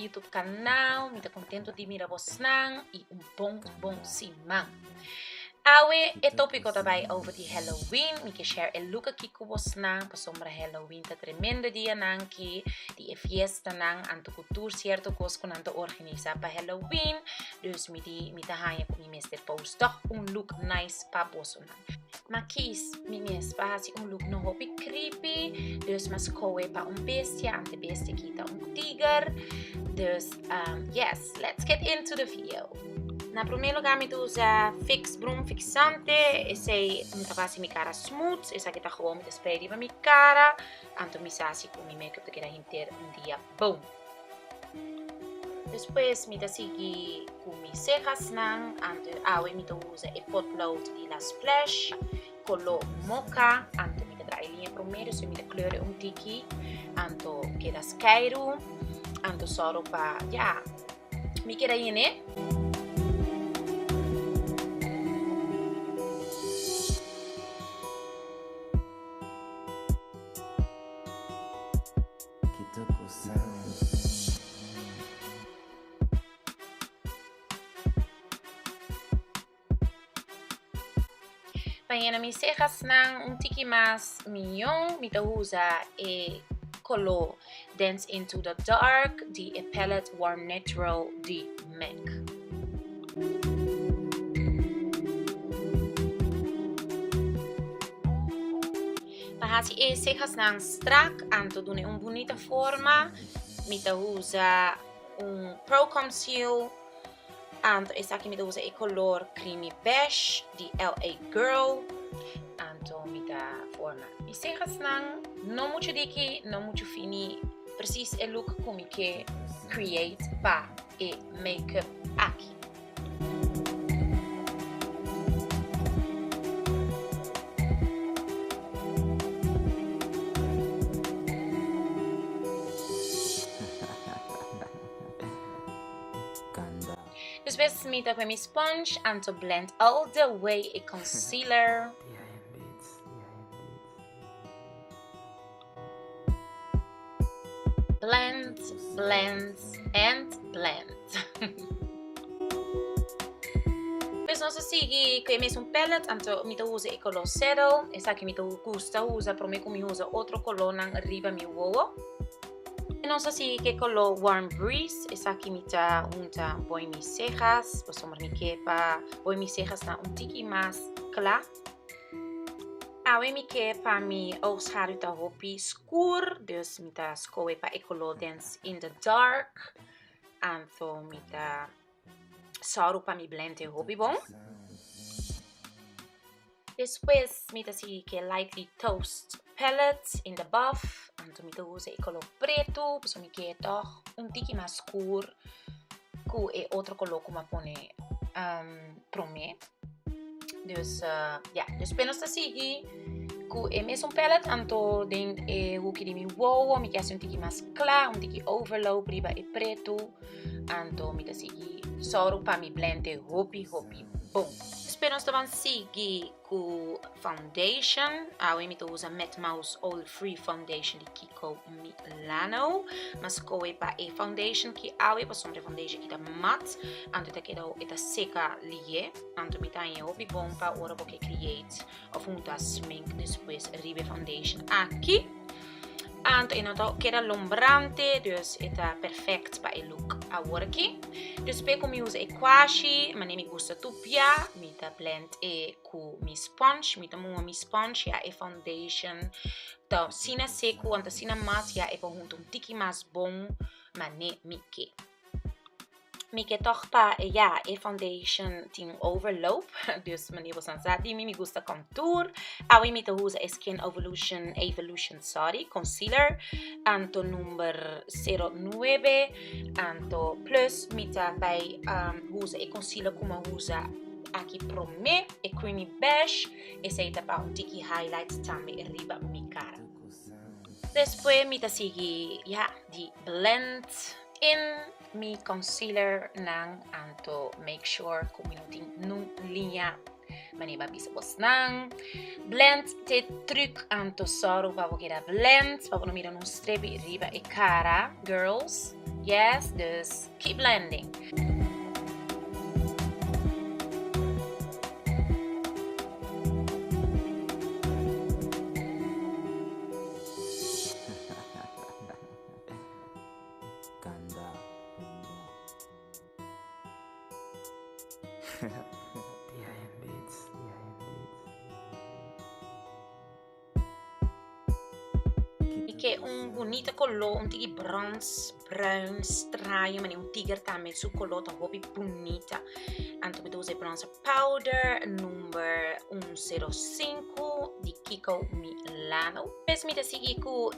YouTube canal. Mita contento de mirar vos nang e bom simang. Awe, e tópico também over de Halloween. Me quer share el look aqui com vos nang. Para sombra Halloween, tá tremendo dia nang que de fiesta nang anto cultura certo coisa que nanto organizar para Halloween. Dus me tá hanha com mister post toch look nice para vos nang. Maar kies mi spatie look no hobby creepy. Dus mas koe pa bestia, ante bestia kita tiger. Dus yes, let's get into the video. Na primeiro lugar, me usa fix broom fixante. Esse me faz minha cara smooth. Essa aqui tá gewoon met spray para minha cara. Anto me sasi com minha make-up que era inteiro dia bom. Depois me segui com minhas cejas nang. Anto me usa e potlood de la splash. Color mocha. Anto me dra linha primeiro, so me kleur tiki. Anto queda skyru. Anto soro pa ja. Me queda aí, né? Para mis cejas nang tiki mas mignon, me usa e color Dance into the Dark di e palette Warm Natural di MAC. Para e cejas nang strak, anto dune bonita forma, me usa Pro Conceal. Anto essa aqui me usa e color creamy beige de LA Girl. Anto me dá forma. E cejas não muito daqui, não muito fini. Preciso é look como que create para e make-up aqui. Depois me dá com minha sponge, anto blend all the way e concealer. Blend, blend and blend. Depois nós seguimos com mesmo palette, anto me usa e color Settle. Essa aqui me gusta usa, para mim como usa outro color na riba meu ovo. E nós seguimos que color Warm Breeze. Essa aqui me tá junta boi mis cejas, por sombra me quepa, boi mis cejas na tiki mais claro. Awe me quepa mi oogschaduw ta hoppie escuro, dus me tá escolhe para e color Dance in the Dark. Anto me tá soro para mi blend e hoppie bom. Depois me tá seguir que Lightly Toast Palette in the buff. Anto me usa e color preto, pues me quer toch tiki mais escuro, com e outro color como pone pro me. Dus depois nós seguir com e mesmo palette, anto den e o que de mi wow, me quer tiki mais claro, tiki overload riba e preto. Anto me tá seguir soro para mi blend e hoppie bom. Depois nós vamos seguir com foundation. Eu me usa Matte Mouse Oil Free Foundation de Kiko Milano. Mas coe para e foundation que eu para sombra foundation que tá matte. Anto tá quedou eta seca lie. Anto me tá em hobby bom para hora porque create of muita smink depois ribe foundation aqui. Anto inoto queda lombrante, dus eta perfect para o look agora aqui. Depois como usa e quashi, mas nem me gusta tupia, me tá blend e com mi sponge, me tá mi sponge e foundation. Então, sina seco, anta sina mat e para junto tiki mais bom, mas nem me que. Me que toch pa e foundation tem overloop, dus meneer was aan zat, die me gusta contour. Awi me usa Skin Evolution concealer, anto number 09, anto plus me bij usa e concealer como usa aqui pro me e creamy beige e seita pa tiki highlight também riba mi cara. Depois me sigue di blend in mi concealer nang anto make sure community nung linha maniba bisa bos nang blend te truc anto soro pa vogera blend pa no mira num strebi riba e cara girls Yes, dus keep blending. Ganda. DIM Beats. E che un bonito colore, un tigre bronze, bruin, straio, maar un tigre também su colore hobby bonita. Anto met onze bronzer powder, nummer 105 di Kiko Milano. Depois me seguir com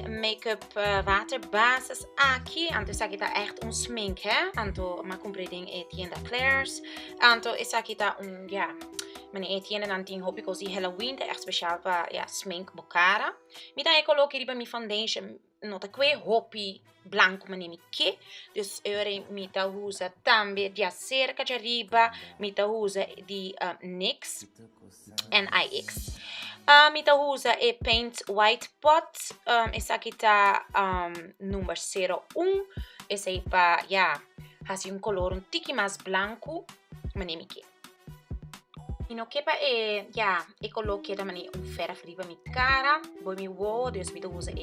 make-up waterbasis aqui. Anto essa aqui tá echt um smink, hè? Anto ma compreding e tienda Claire's. Anto essa aqui tá ja. Maar nee, tiende dan ting hobby così Halloween, echt speciaal para ja smink bocara. Mi dan coloco riba mi foundation nota que hobby blanco ma nemi che. Dus ora mi ta usa também dia cerca de riba, mi ta usa di NYX NYX. Mi ta usa e paint white pot, essa aqui tá número 01. Essa aí pa ja, assim color um tique mais branco, ma nemi che. No kepa coloquei também ferro frio mi cara. Vou me uo, dus me usa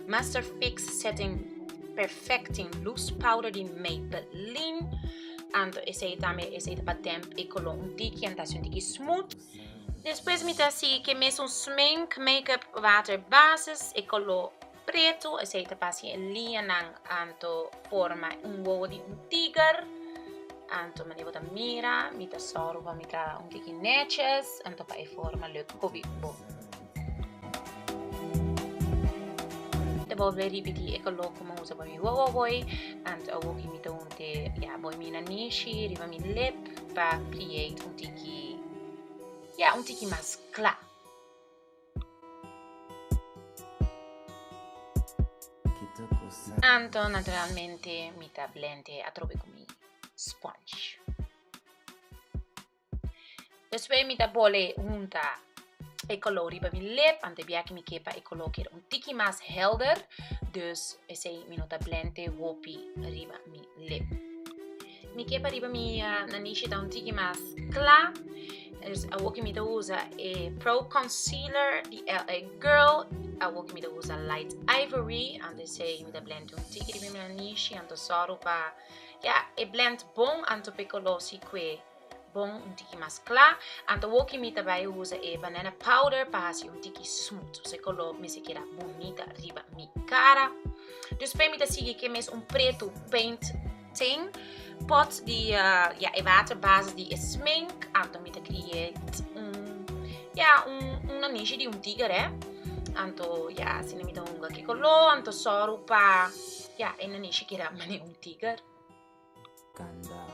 Master Fix Setting Perfecting Loose Powder de Maybelline. Anto esse também para tempo e colo tiki anda um tiki smooth. Depois me dá assim que mesmo smink, make-up, water bases e colo preto. Esse para assim linha nang anto forma uo de tigre. Anto manevo da mira, mita sorva, mita un tiki neches, anto pa e forma le kovi bo. Devo ripeti e collo come usa poi mi uovo voi, anto a woki mita un te, ja, poi mi nanishi, riva mi lip, pa create un tiki, ja, un tiki mas kla. Anto naturalmente mita blende a trovi come sponge. Depois me dá bole junta e colori para mi lip, ante bia que me kepa e coloque un tiki mais helder, dus esse mi nota blende hopi riba mi lip. Mi kepa riba mi nanishi da un tiki mais kla, a woki mi da usa e Pro Concealer di LA Girl, a woki mi da usa Light Ivory, ante sei mi da blende un tiki riba mi nanishi, ante soru pa ja, e blend bom anto piccolosi que bom un tiki mais klar. Anto woki mi daarbij usa e banana powder para assim un tiki smooth. Se colo me se queda bonita riba mi cara. Dus bij me da sigue que mes un preto painting pot di ja e waterbasis di e smink. Anto mi da create una niche di un tigre. Anto ja, se ne mi da unga che colo anto soru pa ja, e na niche que da mane un tigre. Ganda.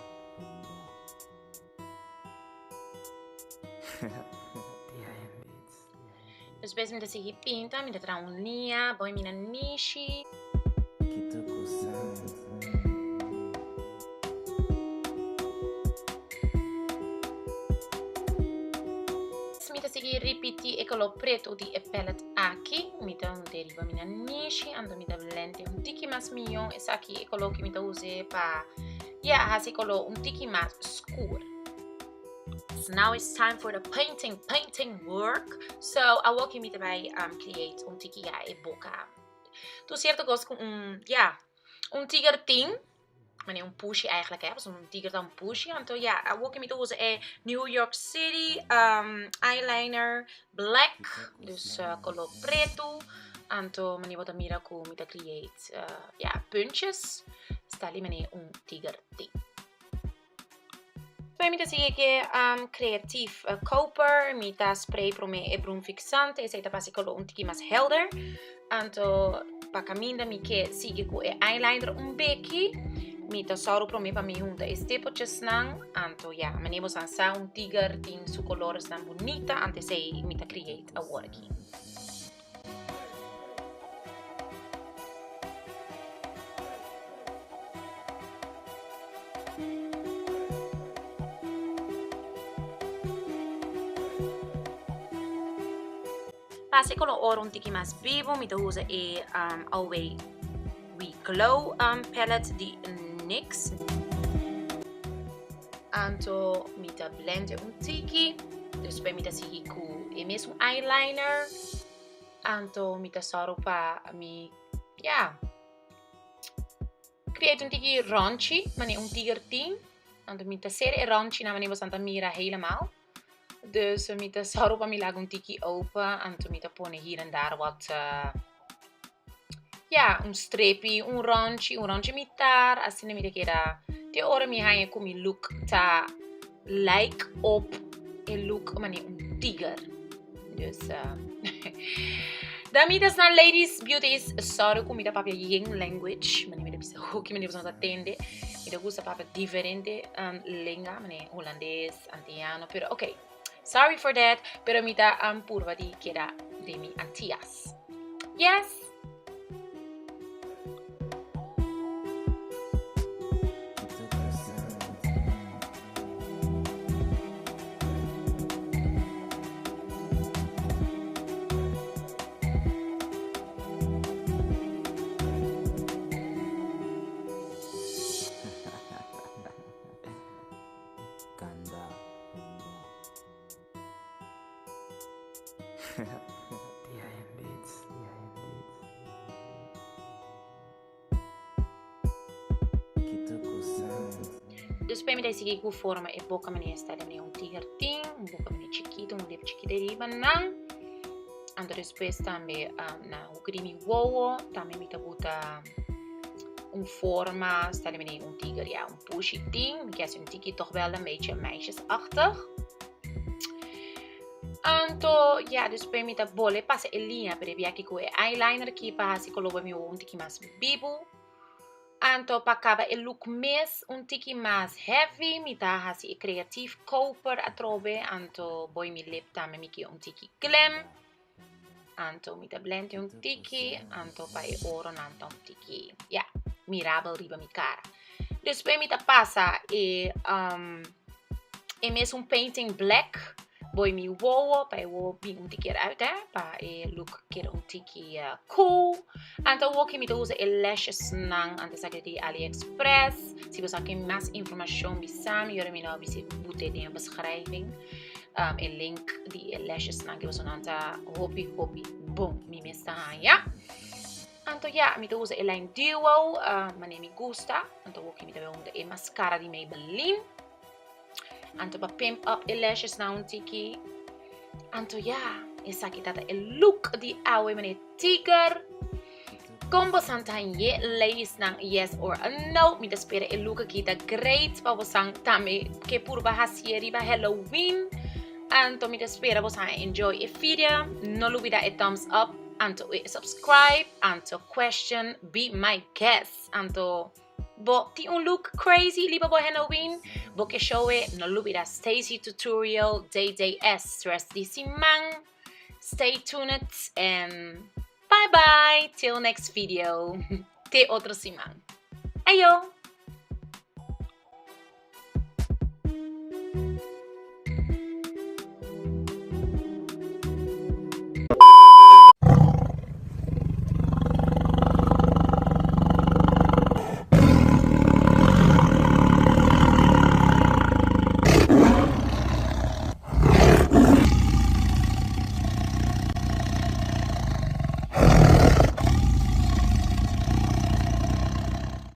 DIM Beats. Dus best me da sige pinta, mi da tra un linha, poi mi nanishi. Mi da sige ripeti e color preto di e palette aqui, mi da un deriva mi nanishi, ando mi da blende un tiki mas mio, e sa aqui e color que mi da use pa ja, assim color un tiki mais scuro. So now it's time for the painting work. So I will me daarbij create un tiki ja e boca. Tu certo gosto com un tigre ting. Maar nee, un pushy eigenlijk hè, dus un tigre dan pushy. Então ja, I will me usa é New York City eyeliner black, dus color preto. Então meneer wat mira com me da create puntjes. Está ali meneer un tigre ting. Poi mi sigue che creatief koper, mi ta spray pro me e brun fixante, e sei ta passi color un tiki mas helder. Anto pa caminda mi che sigue cu e eyeliner un beki, mi ta soru pro me pa mi junta e stepotjes nang. Anto ja, menevo san sa un tiger din su colores dan bonita, ante sei mi ta create a worki. Passei com o ouro um tiki mais vivo, me usa e Always We Glow palette di NYX. Anto mita blende un tiki. Depois mita sigi ku e mesmo eyeliner. Anto mita sarupa mi create un tiki raunchy, maar un tigertien. Anto mita serie raunchy na wanneer we santa mira helemaal. Dus mita sarupa mi lag un tiki open. Anto mita pone hier en daar wat un streepje, un raunchy mitar. Assim mita kera te ora mi hanya ku mi look ta like op e look mani un tiger. Dus Damitas na ladies beauty is sorry ku mita papia yin language, mani mita bisa hoki mani bisa atende. Mita gusta papia diferente lingua, mani holandês, antiano, pero okay. Sorry for that, pero mita purva di kera de mi antias. Yes. Ganda. DIM Beats. Kita Sound. Depois me seguir com forma e boca mania está de um tigertinho, boca mania chiquito, lip chiquito de banana. Ando depois também na o creme wowo, também me tabuta forma, está de um tiger, um pushiting, me quer um tiki toch wel een beetje meisjesachtig. Anto, depois me bole passa a linha para ver aqui com o eyeliner aqui para se colocar um tiki mais bibo. Anto pakaba e look mes un tiki mas heavy, mi ta hasi e creatief koper atrobe, anto boy mi lip tame mi ki un tiki glam. Anto mi ta blende un tiki, anto pa e oro nanta un tiki, mirabel riba mi cara. Depois mi ta passa e mes un painting black, boy mi wowo, pa e wowo bi un tiki eruit, pa e look keer un tiki cool. Anto ook mi te usa e lashes nang ante sa di AliExpress. Si você quer mais informação bisa, mi mi no bisi bute di beschrijving. E link di lashes nang que você anta hopi boom mi mesta ja. Anto mi te usa e line duo, mane mi gusta. Anto ook mi te usa e mascara di Maybelline. Anto pa pimp up e lashes na un tiki. Anto esa kita e look di awe mane tiger. Combo santan ye ladies nang yes or a no. Mi te spera e look kita great pa vosang tame ke purba hasieri ba Halloween. Anto mi te spera vosang enjoy e video. No olvida e thumbs up. Anto e subscribe. Anto question. Be my guest. Anto bo ti un look crazy liba bo Halloween. Bo ke show e no olvida Stacy tutorial day stress di simang. Stay tuned and bye bye till next video. Te otro simang. Ayo!